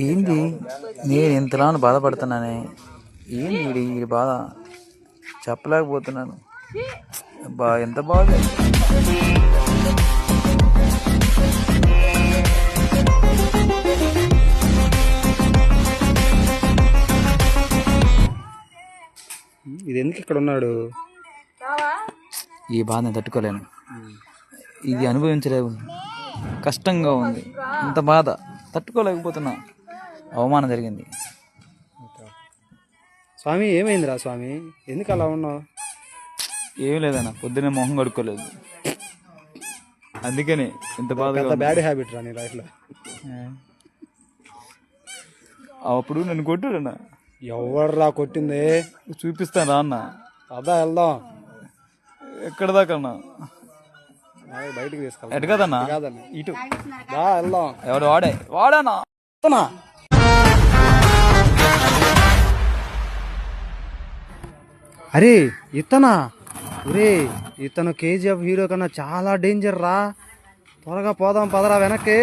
ఏంది నేను ఇంతలా బాధపడుతున్నానే? ఏంది వీడి బాధ చెప్పలేకపోతున్నాను. ఎంత బాగా ఇది ఎందుకు ఇక్కడ ఉన్నాడు? ఈ బాధ నేను తట్టుకోలేను. ఇది అనుభవించలేవు, కష్టంగా ఉంది. ఇంత బాధ తట్టుకోలేకపోతున్నా. అవమానం జరిగింది. స్వామి ఏమైందిరా స్వామి, ఎందుకు అలా ఉన్నావు? ఏం లేదన్న, పొద్దున్నే మొహం కడుక్కోలేదు, అందుకని ఇంత బాధ. బ్యాడ్ హ్యాబిట్ రా నీ లైఫ్లో. అప్పుడు నన్ను కొట్టాడన్న. ఎవర్రా కొట్టింది? చూపిస్తాను రా అన్న. అదా వెళ్దాం. ఎక్కడ దాకా అన్నా? బయటికి తీసుకెళ్తా. ఎటు కదన్నా? కాదన్న ఇటు దా వెళ్దాం. ఎవడు వాడేనా? అరే ఇతనా? ఒరే ఇతను కేజీఎఫ్ హీరో కన్నా చాలా డేంజర్ రా. త్వరగా పోదాం పదరా వెనక్కి.